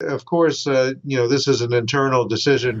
Of course, this is an internal decision.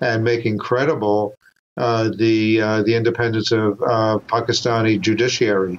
And making credible the independence of Pakistani judiciary.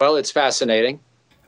Well, it's fascinating.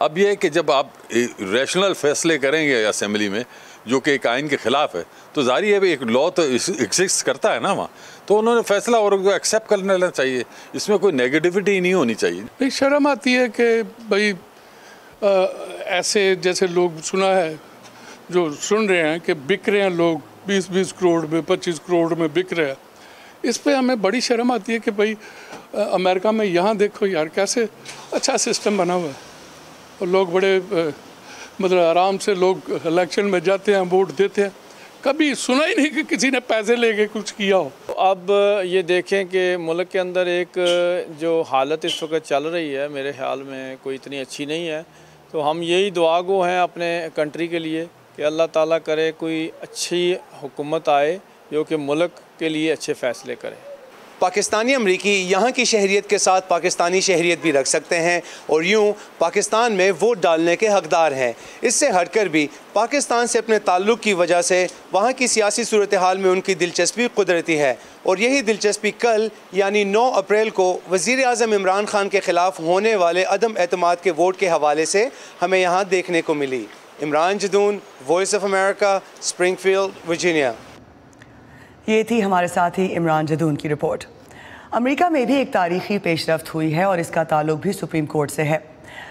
اب یہ ہے کہ جب آپ ریشنل فیصلے کریں گے اسمبلی میں جو کہ ایک آئین کے خلاف ہے تو ظاہر ہے ایک لا تو ایگزسٹ کرتا ہے نا وہاں, تو انہوں نے فیصلہ اور ایکسیپٹ کر لینا چاہیے, اس میں کوئی نیگیٹیوٹی نہیں ہونی چاہیے. شرم آتی ہے کہ بھائی ایسے جیسے لوگ سنا ہے جو سن رہے ہیں کہ بک رہے ہیں لوگ 20 کروڑ میں 25 کروڑ میں بک رہے ہیں, اس پہ ہمیں بڑی شرم آتی ہے کہ بھائی امریکہ میں یہاں دیکھو یار کیسے اچھا سسٹم بنا ہوا ہے, اور لوگ بڑے مطلب آرام سے لوگ الیکشن میں جاتے ہیں, ووٹ دیتے ہیں, کبھی سنا ہی نہیں کہ کسی نے پیسے لے کے کچھ کیا ہو. اب یہ دیکھیں کہ ملک کے اندر ایک جو حالت اس وقت چل رہی ہے میرے خیال میں کوئی اتنی اچھی نہیں ہے, تو ہم یہی دعا گو ہیں اپنے کنٹری کے لیے کہ اللہ تعالیٰ کرے کوئی اچھی حکومت آئے جو کہ ملک کے لیے اچھے فیصلے کرے. پاکستانی امریکی یہاں کی شہریت کے ساتھ پاکستانی شہریت بھی رکھ سکتے ہیں اور یوں پاکستان میں ووٹ ڈالنے کے حقدار ہیں. اس سے ہٹ کر بھی پاکستان سے اپنے تعلق کی وجہ سے وہاں کی سیاسی صورتحال میں ان کی دلچسپی قدرتی ہے, اور یہی دلچسپی کل یعنی 9 اپریل کو وزیر اعظم عمران خان کے خلاف ہونے والے عدم اعتماد کے ووٹ کے حوالے سے ہمیں یہاں دیکھنے کو ملی. Imran Jadoon, voice of America, Springfield, Virginia. یہ تھی ہمارے ساتھی عمران جدون کی رپورٹ. امریکہ میں بھی ایک تاریخی پیش رفت ہوئی ہے اور اس کا تعلق بھی سپریم کورٹ سے ہے.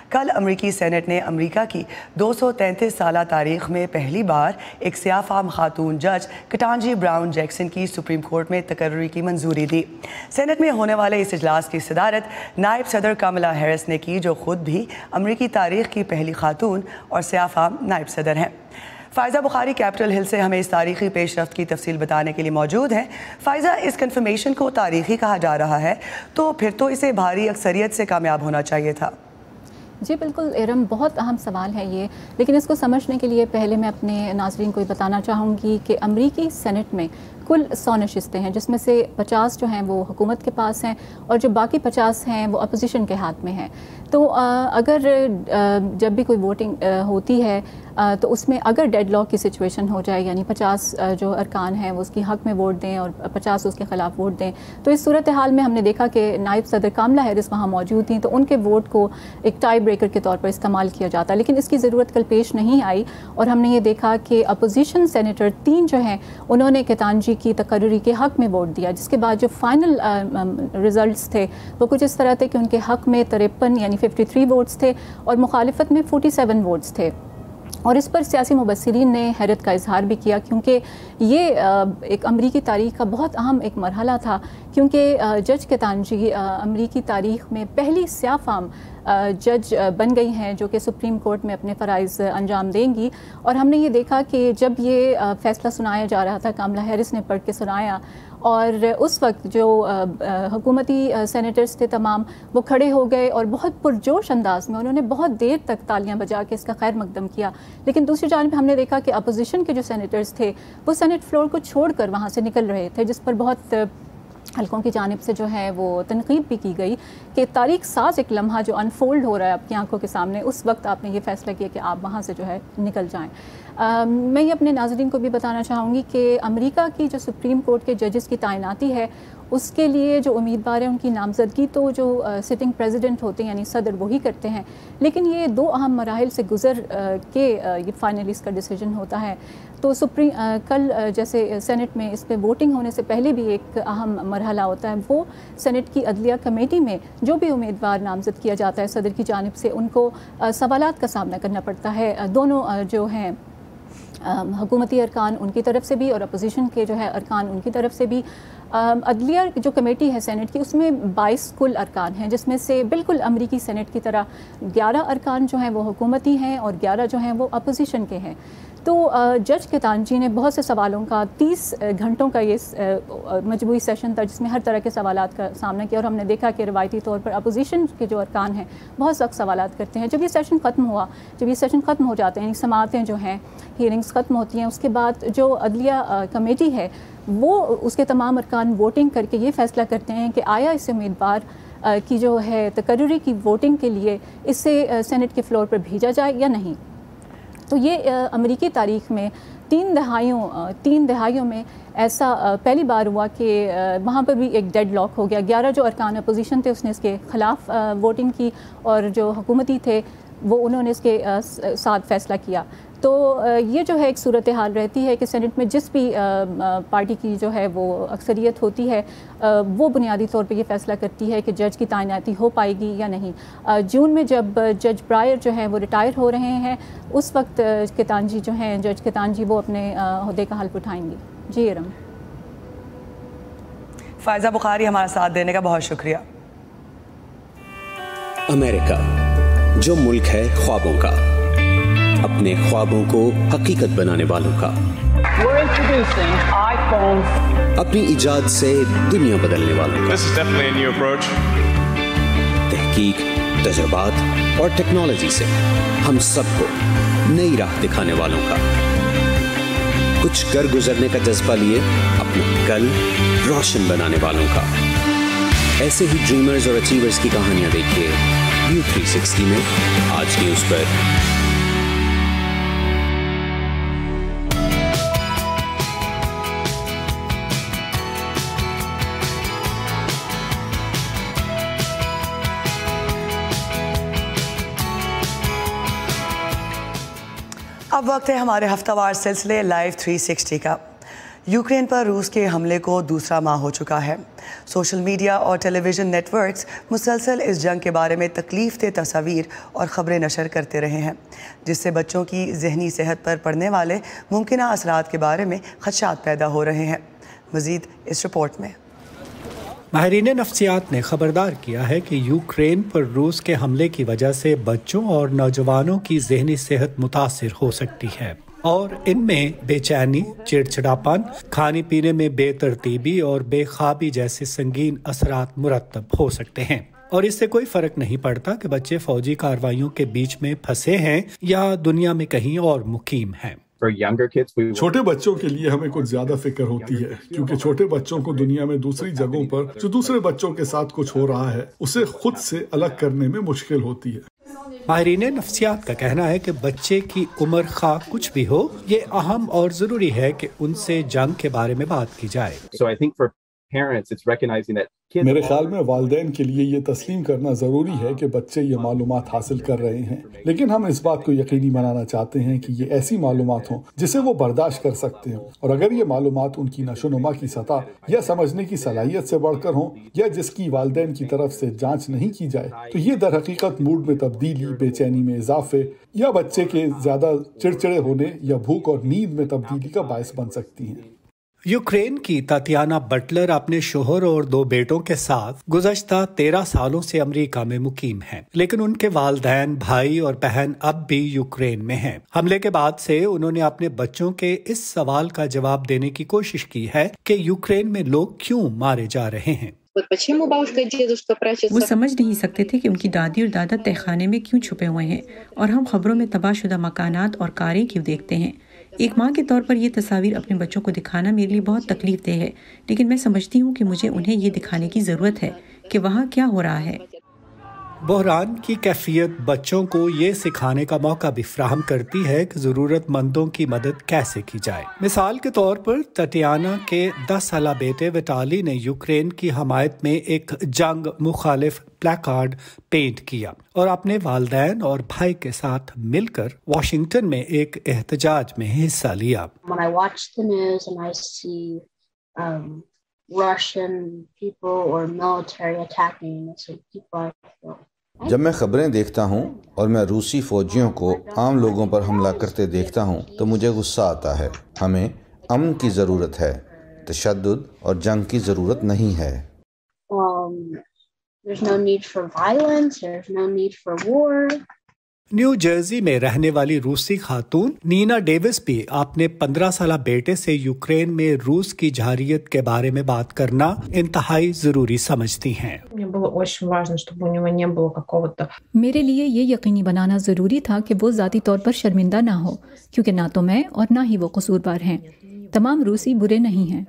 کل امریکی سینٹ نے امریکہ کی 233 سالہ تاریخ میں پہلی بار ایک سیاہ فام خاتون جج کٹانجی براؤن جیکسن کی سپریم کورٹ میں تقرری کی منظوری دی. سینٹ میں ہونے والے اس اجلاس کی صدارت نائب صدر کاملا ہیرس نے کی, جو خود بھی امریکی تاریخ کی پہلی خاتون اور سیاہ فام نائب صدر ہیں. فائزہ بخاری کیپٹل ہل سے ہمیں اس تاریخی پیش رفت کی تفصیل بتانے کے لیے موجود ہیں. فائزہ, اس کنفرمیشن کو تاریخی کہا جا رہا ہے, تو پھر تو اسے بھاری اکثریت سے کامیاب ہونا چاہیے تھا. جی بالکل ارم, بہت اہم سوال ہے یہ, لیکن اس کو سمجھنے کے لیے پہلے میں اپنے ناظرین کو یہ بتانا چاہوں گی کہ امریکی سینٹ میں کل 100 نشستیں ہیں, جس میں سے 50 جو ہیں وہ حکومت کے پاس ہیں اور جو باقی 50 ہیں وہ اپوزیشن کے ہاتھ میں ہیں. تو اگر جب بھی کوئی ووٹنگ ہوتی ہے تو اس میں اگر ڈیڈ لاک کی سچویشن ہو جائے, یعنی 50 جو ارکان ہیں وہ اس کی حق میں ووٹ دیں اور 50 اس کے خلاف ووٹ دیں, تو اس صورتحال میں ہم نے دیکھا کہ نائب صدر کاملا ہیرس وہاں موجود تھیں, تو ان کے ووٹ کو ایک ٹائی بریکر کے طور پر استعمال کیا جاتا, لیکن اس کی ضرورت کل پیش نہیں آئی. اور ہم نے یہ دیکھا کہ اپوزیشن سینیٹر 3 جو ہیں انہوں نے کتانجی کی تقرری کے حق میں ووٹ دیا, جس کے بعد جو فائنل ریزلٹس تھے وہ کچھ اس طرح تھے کہ ان کے حق میں 53 یعنی 53 ووٹس تھے اور مخالفت میں 47 ووٹس تھے. اور اس پر سیاسی مبصرین نے حیرت کا اظہار بھی کیا, کیونکہ یہ ایک امریکی تاریخ کا بہت اہم ایک مرحلہ تھا, کیونکہ جج کتانجی امریکی تاریخ میں پہلی سیاہ فام جج بن گئی ہیں جو کہ سپریم کورٹ میں اپنے فرائض انجام دیں گی. اور ہم نے یہ دیکھا کہ جب یہ فیصلہ سنایا جا رہا تھا, کاملا ہیرس نے پڑھ کے سنایا, اور اس وقت جو حکومتی سینیٹرز تھے تمام وہ کھڑے ہو گئے اور بہت پرجوش انداز میں انہوں نے بہت دیر تک تالیاں بجا کے اس کا خیر مقدم کیا. لیکن دوسری جانب ہم نے دیکھا کہ اپوزیشن کے جو سینیٹرز تھے وہ سینٹ فلور کو چھوڑ کر وہاں سے نکل رہے تھے, جس پر بہت حلقوں کی جانب سے جو ہے وہ تنقید بھی کی گئی کہ تاریخ ساز ایک لمحہ جو انفولڈ ہو رہا ہے آپ کی آنکھوں کے سامنے, اس وقت آپ نے یہ فیصلہ کیا کہ آپ وہاں سے جو ہے نکل جائیں. میں یہ اپنے ناظرین کو بھی بتانا چاہوں گی کہ امریکہ کی جو سپریم کورٹ کے ججز کی تعیناتی ہے اس کے لیے جو امیدوار ہیں ان کی نامزدگی تو جو سٹنگ پریزیڈنٹ ہوتے ہیں یعنی صدر وہی کرتے ہیں, لیکن یہ 2 اہم مراحل سے گزر کے یہ فائنلی اس کا ڈیسیجن ہوتا ہے. تو کل جیسے سینٹ میں اس پہ ووٹنگ ہونے سے پہلے بھی ایک اہم مرحلہ ہوتا ہے, وہ سینٹ کی عدلیہ کمیٹی میں جو بھی امیدوار نامزد کیا جاتا ہے صدر کی جانب سے ان کو سوالات کا سامنا کرنا پڑتا ہے. دونوں جو ہیں حکومتی ارکان ان کی طرف سے بھی اور اپوزیشن کے جو ہے ارکان ان کی طرف سے بھی. عدلیہ جو کمیٹی ہے سینٹ کی اس میں 22 کل ارکان ہیں, جس میں سے بالکل امریکی سینٹ کی طرح 11 ارکان جو ہیں وہ حکومتی ہیں اور 11 جو ہیں وہ اپوزیشن کے ہیں. تو جج کتانجی نے بہت سے سوالوں کا 30 گھنٹوں کا یہ مجموعی سیشن تھا جس میں ہر طرح کے سوالات کا سامنا کیا, اور ہم نے دیکھا کہ روایتی طور پر اپوزیشن کے جو ارکان ہیں بہت سخت سوالات کرتے ہیں. جب یہ سیشن ختم ہو جاتے ہیں, سماعتیں جو ہیں ہیئرنگز ختم ہوتی ہیں, اس کے بعد جو عدلیہ کمیٹی ہے وہ اس کے تمام ارکان ووٹنگ کر کے یہ فیصلہ کرتے ہیں کہ آیا اس امیدوار کی جو ہے تقرری کی ووٹنگ کے لیے اسے سینٹ کے فلور پر بھیجا جائے یا نہیں. تو یہ امریکی تاریخ میں 3 دہائیوں میں ایسا پہلی بار ہوا کہ وہاں پر بھی ایک ڈیڈ لاک ہو گیا. 11 جو ارکان اپوزیشن تھے اس نے اس کے خلاف ووٹنگ کی اور جو حکومتی تھے وہ انہوں نے اس کے ساتھ فیصلہ کیا. تو یہ جو ہے ایک صورتحال رہتی ہے کہ سینٹ میں جس بھی پارٹی کی جو ہے وہ اکثریت ہوتی ہے وہ بنیادی طور پہ یہ فیصلہ کرتی ہے کہ جج کی تعیناتی ہو پائے گی یا نہیں. جون میں جب جج برائر جو ہیں وہ ریٹائر ہو رہے ہیں اس وقت کیتانجی جو ہیں جج کیتانجی وہ اپنے عہدے کا حلف اٹھائیں گی. جی ارم. فائزہ بخاری ہمارا ساتھ دینے کا بہت شکریہ. امریکہ جو ملک ہے خوابوں کا، اپنے خوابوں کو حقیقت بنانے والوں کا، اپنی ایجاد سے دنیا بدلنے والوں کا، تحقیق، تجربات اور ٹیکنالوجی سے ہم سب کو نئی راہ دکھانے والوں کا، کچھ کر گزرنے کا جذبہ لیے اپنا کل روشن بنانے والوں کا. ایسے ہی ڈریمرز اور اچیورز کی کہانیاں دیکھیے ویو 360 میں آج نیوز پر. اب وقت ہے ہمارے ہفتہ وار سلسلے لائیو 360 کا. یوکرین پر روس کے حملے کو دوسرا ماہ ہو چکا ہے. سوشل میڈیا اور ٹیلی ویژن نیٹ ورکس مسلسل اس جنگ کے بارے میں تکلیف دہ تصاویر اور خبریں نشر کرتے رہے ہیں، جس سے بچوں کی ذہنی صحت پر پڑنے والے ممکنہ اثرات کے بارے میں خدشات پیدا ہو رہے ہیں. مزید اس رپورٹ میں. ماہرین نفسیات نے خبردار کیا ہے کہ یوکرین پر روس کے حملے کی وجہ سے بچوں اور نوجوانوں کی ذہنی صحت متاثر ہو سکتی ہے، اور ان میں بے چینی، چڑچڑاپن، کھانے پینے میں بے ترتیبی اور بے خوابی جیسے سنگین اثرات مرتب ہو سکتے ہیں. اور اس سے کوئی فرق نہیں پڑتا کہ بچے فوجی کارروائیوں کے بیچ میں پھنسے ہیں یا دنیا میں کہیں اور مقیم ہیں. چھوٹے بچوں کے لیے ہمیں کچھ زیادہ فکر ہوتی ہے، کیونکہ چھوٹے بچوں کو دنیا میں دوسری جگہوں پر جو دوسرے بچوں کے ساتھ کچھ ہو رہا ہے اسے خود سے الگ کرنے میں مشکل ہوتی ہے. ماہرین نفسیات کا کہنا ہے کہ بچے کی عمر خواہ کچھ بھی ہو، یہ اہم اور ضروری ہے کہ ان سے جنگ کے بارے میں بات کی جائے. میرے خیال میں والدین کے لیے یہ تسلیم کرنا ضروری ہے کہ بچے یہ معلومات حاصل کر رہے ہیں، لیکن ہم اس بات کو یقینی بنانا چاہتے ہیں کہ یہ ایسی معلومات ہوں جسے وہ برداشت کر سکتے ہیں، اور اگر یہ معلومات ان کی نشو و نما کی سطح یا سمجھنے کی صلاحیت سے بڑھ کر ہوں یا جس کی والدین کی طرف سے جانچ نہیں کی جائے تو یہ در حقیقت موڈ میں تبدیلی، بے چینی میں اضافے یا بچے کے زیادہ چڑچڑے ہونے یا بھوک اور نیند میں تبدیلی کا باعث بن سکتی ہیں. یوکرین کی تاتیانا بٹلر اپنے شوہر اور 2 بیٹوں کے ساتھ گزشتہ 13 سالوں سے امریکہ میں مقیم ہیں، لیکن ان کے والدین، بھائی اور بہن اب بھی یوکرین میں ہیں. حملے کے بعد سے انہوں نے اپنے بچوں کے اس سوال کا جواب دینے کی کوشش کی ہے کہ یوکرین میں لوگ کیوں مارے جا رہے ہیں. وہ سمجھ نہیں سکتے تھے کہ ان کی دادی اور دادا تہخانے میں کیوں چھپے ہوئے ہیں، اور ہم خبروں میں تباہ شدہ مکانات اور کاریں کیوں دیکھتے ہیں. ایک ماں کے طور پر یہ تصاویر اپنے بچوں کو دکھانا میرے لیے بہت تکلیف دہ ہے، لیکن میں سمجھتی ہوں کہ مجھے انہیں یہ دکھانے کی ضرورت ہے کہ وہاں کیا ہو رہا ہے. بحران کی کیفیت بچوں کو یہ سکھانے کا موقع بھی فراہم کرتی ہے کہ ضرورت مندوں کی مدد کیسے کی جائے. مثال کے طور پر تاتیانا کے 10 سالہ بیٹے وٹالی نے یوکرین کی حمایت میں ایک جنگ مخالف پلیکارڈ پینٹ کیا اور اپنے والدین اور بھائی کے ساتھ مل کر واشنگٹن میں ایک احتجاج میں حصہ لیا. جب میں خبریں دیکھتا ہوں اور میں روسی فوجیوں کو عام لوگوں پر حملہ کرتے دیکھتا ہوں تو مجھے غصہ آتا ہے. ہمیں امن کی ضرورت ہے، تشدد اور جنگ کی ضرورت نہیں ہے. نیو جرسی میں رہنے والی روسی خاتون نینا ڈیوس بھی اپنے 15 سالہ بیٹے سے یوکرین میں روس کی جارحیت کے بارے میں بات کرنا انتہائی ضروری سمجھتی ہیں. میرے لیے یہ یقینی بنانا ضروری تھا کہ وہ ذاتی طور پر شرمندہ نہ ہو، کیونکہ نہ تو میں اور نہ ہی وہ قصوروار ہیں. تمام روسی برے نہیں ہیں.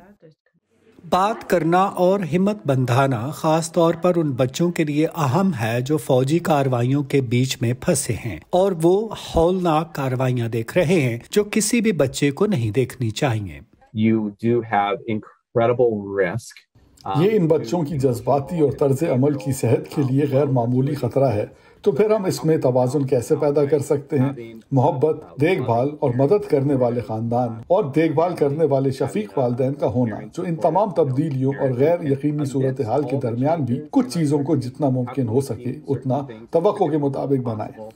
بات کرنا اور ہمت بندھانا خاص طور پر ان بچوں کے لیے اہم ہے جو فوجی کارروائیوں کے بیچ میں پھنسے ہیں اور وہ ہولناک کارروائیاں دیکھ رہے ہیں جو کسی بھی بچے کو نہیں دیکھنی چاہیے. یہ ان بچوں کی جذباتی اور طرز عمل کی صحت کے لیے غیر معمولی خطرہ ہے، تو پھر ہم اس میں توازن کیسے پیدا کر سکتے ہیں؟ محبت، دیکھ بھال اور مدد کرنے والے خاندان اور دیکھ بھال کرنے والے شفیق والدین کا ہونا، جو ان تمام تبدیلیوں اور غیر یقینی صورتحال کے درمیان بھی کچھ چیزوں کو جتنا ممکن ہو سکے اتنا توقع کے مطابق بنائے۔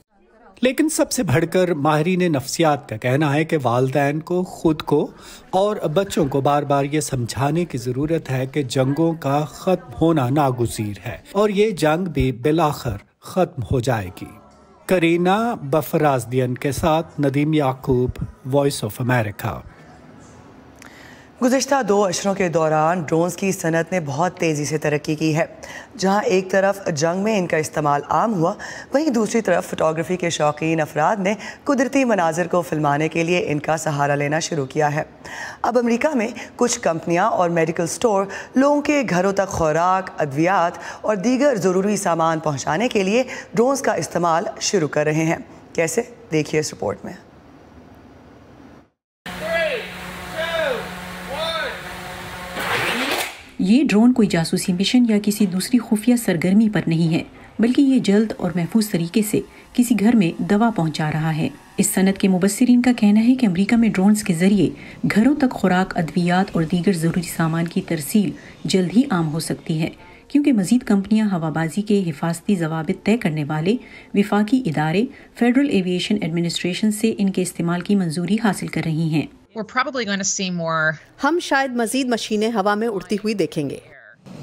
لیکن سب سے بڑھ کر ماہرین نفسیات کا کہنا ہے کہ والدین کو خود کو اور بچوں کو بار بار یہ سمجھانے کی ضرورت ہے کہ جنگوں کا ختم ہونا ناگزیر ہے اور یہ جنگ بھی بالآخر ختم ہو جائے گی۔ کرینہ بفرازدین کے ساتھ ندیم یعقوب، وائس آف امریکہ۔ گزشتہ 2 اشروں کے دوران ڈرونز کی صنعت نے بہت تیزی سے ترقی کی ہے۔ جہاں ایک طرف جنگ میں ان کا استعمال عام ہوا، وہیں دوسری طرف فوٹوگرافی کے شوقین افراد نے قدرتی مناظر کو فلمانے کے لیے ان کا سہارا لینا شروع کیا ہے۔ اب امریکہ میں کچھ کمپنیاں اور میڈیکل سٹور لوگوں کے گھروں تک خوراک، ادویات اور دیگر ضروری سامان پہنچانے کے لیے ڈرونز کا استعمال شروع کر رہے ہیں۔ کیسے؟ دیکھیے اس رپورٹ میں۔ یہ ڈرون کوئی جاسوسی مشن یا کسی دوسری خفیہ سرگرمی پر نہیں ہے، بلکہ یہ جلد اور محفوظ طریقے سے کسی گھر میں دوا پہنچا رہا ہے۔ اس صنعت کے مبصرین کا کہنا ہے کہ امریکہ میں ڈرونز کے ذریعے گھروں تک خوراک، ادویات اور دیگر ضروری سامان کی ترسیل جلد ہی عام ہو سکتی ہے، کیونکہ مزید کمپنیاں ہوا بازی کے حفاظتی ضوابط طے کرنے والے وفاقی ادارے فیڈرل ایویشن ایڈمنسٹریشن سے ان کے استعمال کی منظوری حاصل کر رہی ہیں۔ ہم شاید مزید مشینیں ہوا میں اڑتی ہوئی دیکھیں گے۔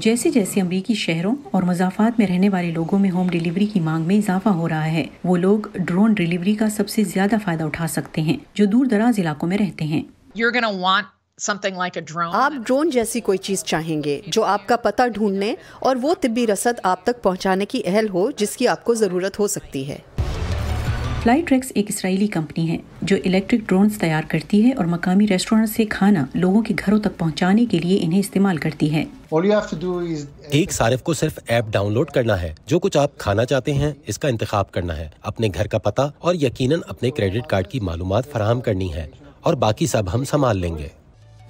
جیسے جیسے امریکی شہروں اور مضافات میں رہنے والے لوگوں میں ہوم ڈیلیوری کی مانگ میں اضافہ ہو رہا ہے، وہ لوگ ڈرون ڈیلیوری کا سب سے زیادہ فائدہ اٹھا سکتے ہیں جو دور دراز علاقوں میں رہتے ہیں۔ آپ ڈرون جیسی کوئی چیز چاہیں گے جو آپ کا پتہ ڈھونڈنے اور وہ طبی رسد آپ تک پہنچانے کی اہل ہو جس کی آپ کو ضرورت ہو سکتی ہے۔ فلائی ٹریکس ایک اسرائیلی کمپنی ہے جو الیکٹرک ڈرونز تیار کرتی ہے اور مقامی ریسٹورنٹ سے کھانا لوگوں کے گھروں تک پہنچانے کے لیے انہیں استعمال کرتی ہے۔ ایک صارف کو صرف ایپ ڈاؤن لوڈ کرنا ہے، جو کچھ آپ کھانا چاہتے ہیں اس کا انتخاب کرنا ہے، اپنے گھر کا پتہ اور یقیناً اپنے کریڈٹ کارڈ کی معلومات فراہم کرنی ہے، اور باقی سب ہم سنبھال لیں گے۔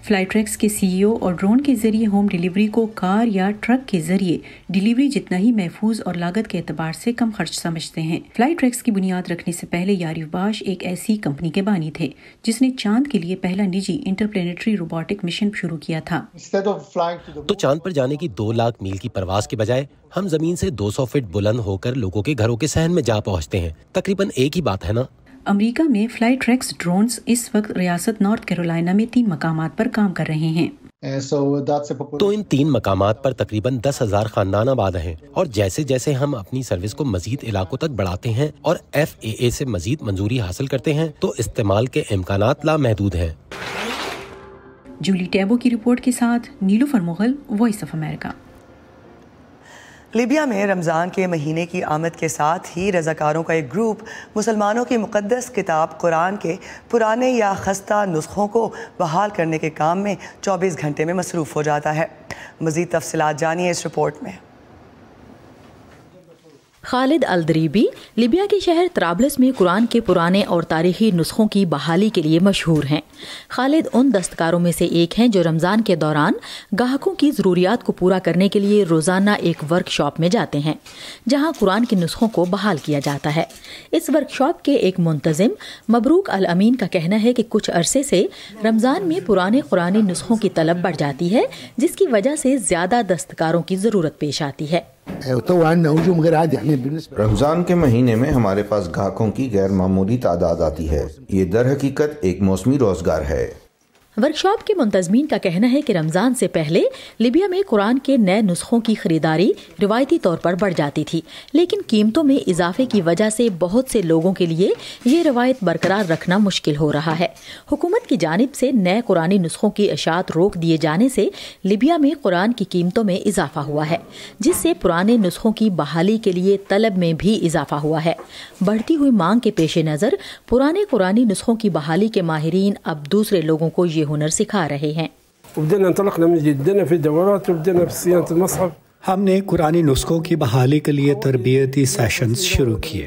فلائی ٹریکس کے سی ای او اور ڈرون کے ذریعے ہوم ڈیلیوری کو کار یا ٹرک کے ذریعے ڈیلیوری جتنا ہی محفوظ اور لاگت کے اعتبار سے کم خرچ سمجھتے ہیں۔ فلائی ٹریکس کی بنیاد رکھنے سے پہلے یاریف باش ایک ایسی کمپنی کے بانی تھے جس نے چاند کے لیے پہلا نجی انٹرپلینیٹری روبوٹک مشن شروع کیا تھا۔ تو چاند پر جانے کی 2 لاکھ میل کی پرواز کے بجائے ہم زمین سے 200 فٹ بلند ہو کر لوگوں کے گھروں کے صحن میں جا پہنچتے ہیں۔ تقریباً ایک ہی بات ہے نا؟ امریکہ میں فلائی ٹریکس ڈرونز اس وقت ریاست نارتھ کیرولائنا میں 3 مقامات پر کام کر رہے ہیں۔ تو ان 3 مقامات پر تقریباً 10,000 خاندان آباد ہیں، اور جیسے جیسے ہم اپنی سروس کو مزید علاقوں تک بڑھاتے ہیں اور FAA سے مزید منظوری حاصل کرتے ہیں تو استعمال کے امکانات لامحدود ہیں۔ جولی ٹیبو کی رپورٹ کے ساتھ Nilofar Mughal, voice of America. Libya میں رمضان کے مہینے کی آمد کے ساتھ ہی رضاکاروں کا ایک گروپ مسلمانوں کی مقدس کتاب قرآن کے پرانے یا خستہ نسخوں کو بحال کرنے کے کام میں 24 گھنٹے میں مصروف ہو جاتا ہے۔ مزید تفصیلات جانیے اس رپورٹ میں۔ خالد الدریبی لیبیا کے شہر طرابلس میں قرآن کے پرانے اور تاریخی نسخوں کی بحالی کے لیے مشہور ہیں۔ خالد ان دستکاروں میں سے ایک ہیں جو رمضان کے دوران گاہکوں کی ضروریات کو پورا کرنے کے لیے روزانہ ایک ورک شاپ میں جاتے ہیں جہاں قرآن کے نسخوں کو بحال کیا جاتا ہے۔ اس ورک شاپ کے ایک منتظم مبروک الامین کا کہنا ہے کہ کچھ عرصے سے رمضان میں پرانے قرآنی نسخوں کی طلب بڑھ جاتی ہے، جس کی وجہ سے زیادہ دستکاروں کی ضرورت پیش آتی ہے۔ رمضان کے مہینے میں ہمارے پاس گاہکوں کی غیر معمولی تعداد آتی ہے۔ یہ در حقیقت ایک موسمی روزگار ہے۔ ورکشاپ کے منتظمین کا کہنا ہے کہ رمضان سے پہلے لیبیا میں قرآن کے نئے نسخوں کی خریداری روایتی طور پر بڑھ جاتی تھی، لیکن قیمتوں میں اضافے کی وجہ سے بہت سے لوگوں کے لیے یہ روایت برقرار رکھنا مشکل ہو رہا ہے۔ حکومت کی جانب سے نئے قرآنی نسخوں کی اشاعت روک دیے جانے سے لیبیا میں قرآن کی قیمتوں میں اضافہ ہوا ہے، جس سے پرانے نسخوں کی بحالی کے لیے طلب میں بھی اضافہ ہوا ہے۔ بڑھتی ہوئی مانگ کے پیش نظر پرانے قرآنی نسخوں کی بحالی کے ماہرین اب دوسرے لوگوں کو یہ ہنر سکھا رہے ہیں۔ ہم نے قرآنی نسخوں کی بحالی کے لیے تربیتی سیشنز شروع کیے۔